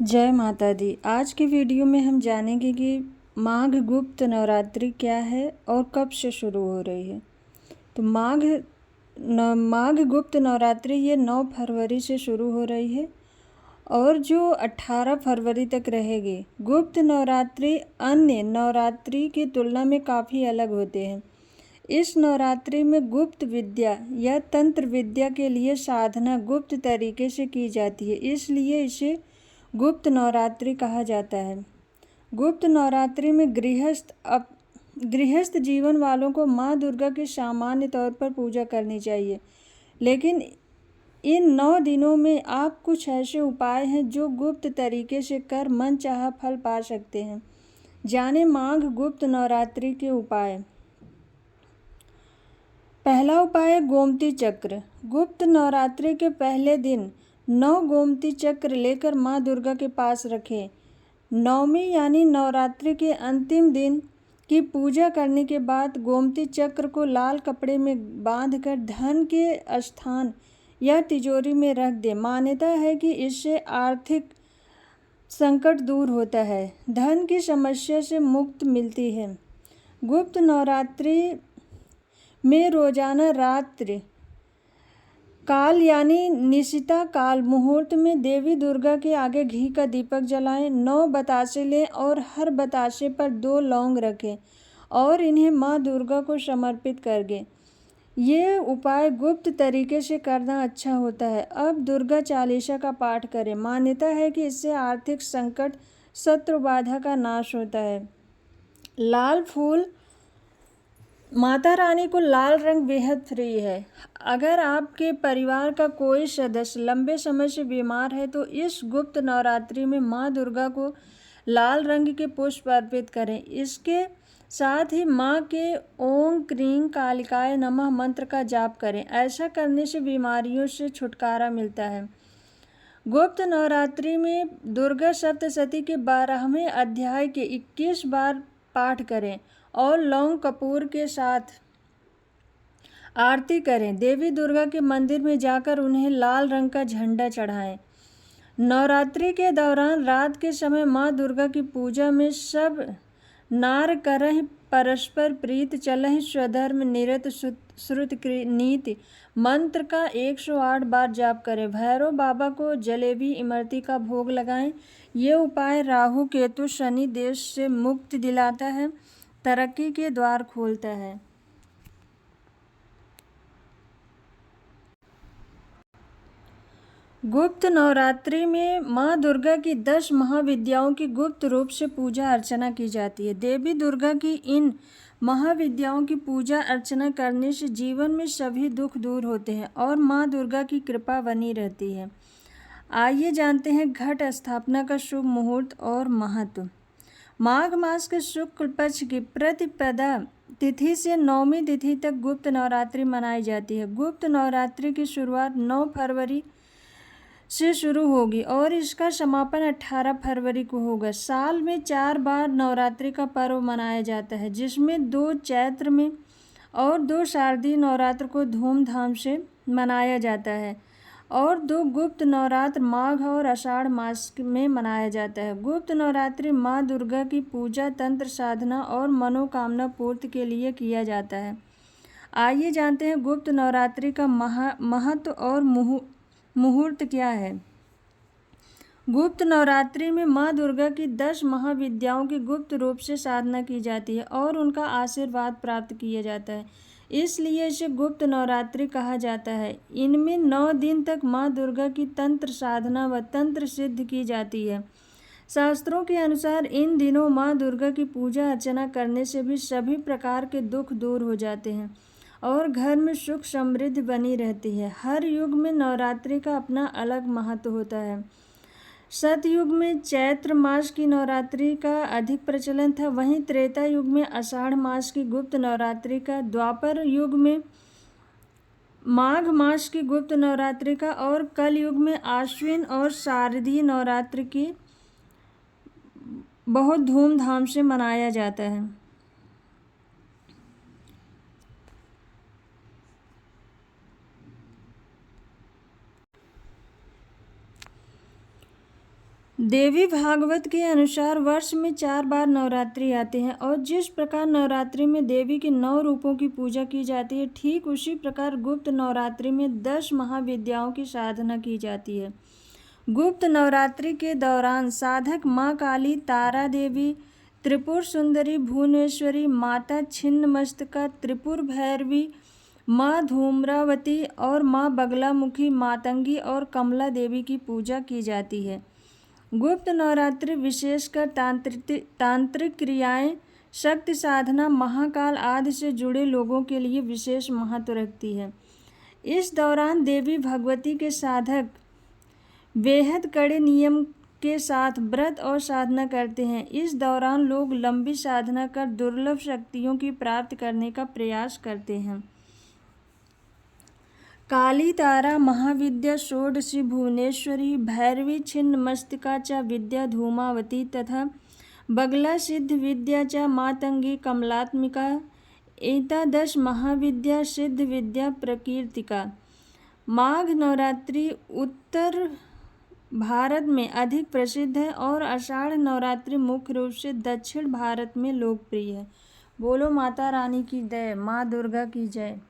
जय माता दी। आज की वीडियो में हम जानेंगे कि माघ गुप्त नवरात्रि क्या है और कब से शुरू हो रही है। तो माघ गुप्त नवरात्रि ये 9 फरवरी से शुरू हो रही है और जो 18 फरवरी तक रहेगी। गुप्त नवरात्रि अन्य नवरात्रि की तुलना में काफ़ी अलग होते हैं। इस नवरात्रि में गुप्त विद्या या तंत्र विद्या के लिए साधना गुप्त तरीके से की जाती है, इसलिए इसे गुप्त नवरात्रि कहा जाता है। गुप्त नवरात्रि में गृहस्थ जीवन वालों को माँ दुर्गा की सामान्य तौर पर पूजा करनी चाहिए, लेकिन इन 9 दिनों में आप कुछ ऐसे उपाय हैं जो गुप्त तरीके से कर मनचाहा फल पा सकते हैं। जाने माघ गुप्त नवरात्रि के उपाय। पहला उपाय गोमती चक्र। गुप्त नवरात्रि के पहले दिन 9 गोमती चक्र लेकर माँ दुर्गा के पास रखें। नवमी यानी नवरात्रि के अंतिम दिन की पूजा करने के बाद गोमती चक्र को लाल कपड़े में बांधकर धन के स्थान या तिजोरी में रख दें। मान्यता है कि इससे आर्थिक संकट दूर होता है, धन की समस्या से मुक्ति मिलती है। गुप्त नवरात्रि में रोजाना रात्रि काल यानी निशिता काल मुहूर्त में देवी दुर्गा के आगे घी का दीपक जलाएं। 9 बतासे लें और हर बतासे पर 2 लौंग रखें और इन्हें माँ दुर्गा को समर्पित कर दें। ये उपाय गुप्त तरीके से करना अच्छा होता है। अब दुर्गा चालीसा का पाठ करें। मान्यता है कि इससे आर्थिक संकट, शत्रु बाधा का नाश होता है। लाल फूल। माता रानी को लाल रंग बेहद प्रिय है। अगर आपके परिवार का कोई सदस्य लंबे समय से बीमार है तो इस गुप्त नवरात्रि में माँ दुर्गा को लाल रंग के पुष्प अर्पित करें। इसके साथ ही माँ के ओम क्रीं कालिकाय नमः मंत्र का जाप करें। ऐसा करने से बीमारियों से छुटकारा मिलता है। गुप्त नवरात्रि में दुर्गा सप्तशती के 12वें अध्याय के 21 बार पाठ करें और लौंग कपूर के साथ आरती करें। देवी दुर्गा के मंदिर में जाकर उन्हें लाल रंग का झंडा चढ़ाएं। नवरात्रि के दौरान रात के समय माँ दुर्गा की पूजा में सब नार करहि परस्पर प्रीत चलहि स्वधर्म निरत श्रुत नीति मंत्र का 108 बार जाप करें। भैरव बाबा को जलेबी इमरती का भोग लगाएं। ये उपाय राहु केतु शनि देश से मुक्ति दिलाता है, तरक्की के द्वार खोलता है। गुप्त नवरात्रि में माँ दुर्गा की 10 महाविद्याओं की गुप्त रूप से पूजा अर्चना की जाती है। देवी दुर्गा की इन महाविद्याओं की पूजा अर्चना करने से जीवन में सभी दुख दूर होते हैं और माँ दुर्गा की कृपा बनी रहती है। आइए जानते हैं घट स्थापना का शुभ मुहूर्त और महत्व। माघ मास के शुक्ल पक्ष की प्रतिपदा तिथि से 9वीं तिथि तक गुप्त नवरात्रि मनाई जाती है। गुप्त नवरात्रि की शुरुआत 9 फरवरी से शुरू होगी और इसका समापन 18 फरवरी को होगा। साल में 4 बार नवरात्रि का पर्व मनाया जाता है, जिसमें 2 चैत्र में और 2 शारदीय नवरात्र को धूमधाम से मनाया जाता है और 2 गुप्त नवरात्र माघ और आषाढ़ मास में मनाया जाता है। गुप्त नवरात्रि माँ दुर्गा की पूजा, तंत्र साधना और मनोकामना पूर्ति के लिए किया जाता है। आइए जानते हैं गुप्त नवरात्रि का महत्व और मुहूर्त क्या है। गुप्त नवरात्रि में माँ दुर्गा की 10 महाविद्याओं की गुप्त रूप से साधना की जाती है और उनका आशीर्वाद प्राप्त किया जाता है, इसलिए इसे गुप्त नवरात्रि कहा जाता है। इनमें 9 दिन तक माँ दुर्गा की तंत्र साधना व तंत्र सिद्ध की जाती है। शास्त्रों के अनुसार इन दिनों माँ दुर्गा की पूजा अर्चना करने से भी सभी प्रकार के दुख दूर हो जाते हैं और घर में सुख समृद्धि बनी रहती है। हर युग में नवरात्रि का अपना अलग महत्व होता है। सतयुग में चैत्र मास की नवरात्रि का अधिक प्रचलन था, वहीं त्रेता युग में आषाढ़ मास की गुप्त नवरात्रि का, द्वापर युग में माघ मास की गुप्त नवरात्रि का और कल युग में आश्विन और शारदीय नवरात्रि की बहुत धूमधाम से मनाया जाता है। देवी भागवत के अनुसार वर्ष में 4 बार नवरात्रि आते हैं और जिस प्रकार नवरात्रि में देवी के 9 रूपों की पूजा की जाती है, ठीक उसी प्रकार गुप्त नवरात्रि में 10 महाविद्याओं की साधना की जाती है। गुप्त नवरात्रि के दौरान साधक माँ काली, तारा देवी, त्रिपुर सुंदरी, भुवनेश्वरी, माता छिन्नमस्तका, त्रिपुर भैरवी, माँ धूम्रावती और माँ बगलामुखी, मातंगी और कमला देवी की पूजा की जाती है। गुप्त नवरात्रि विशेषकर तांत्रिक क्रियाएं, शक्ति साधना, महाकाल आदि से जुड़े लोगों के लिए विशेष महत्व रखती है। इस दौरान देवी भगवती के साधक बेहद कड़े नियम के साथ व्रत और साधना करते हैं। इस दौरान लोग लंबी साधना कर दुर्लभ शक्तियों की प्राप्ति करने का प्रयास करते हैं। काली, तारा, महाविद्या, षोडशी, भुवनेश्वरी, भैरवी, छिन्नमस्तिका च विद्या, धूमावती तथा बगला सिद्ध विद्या च मातंगी, कमलात्मिका, एतादश महाविद्या सिद्ध विद्या प्रकीर्तिका। माघ नवरात्रि उत्तर भारत में अधिक प्रसिद्ध है और आषाढ़ नवरात्रि मुख्य रूप से दक्षिण भारत में लोकप्रिय है। बोलो माता रानी की जय, माँ दुर्गा की जय।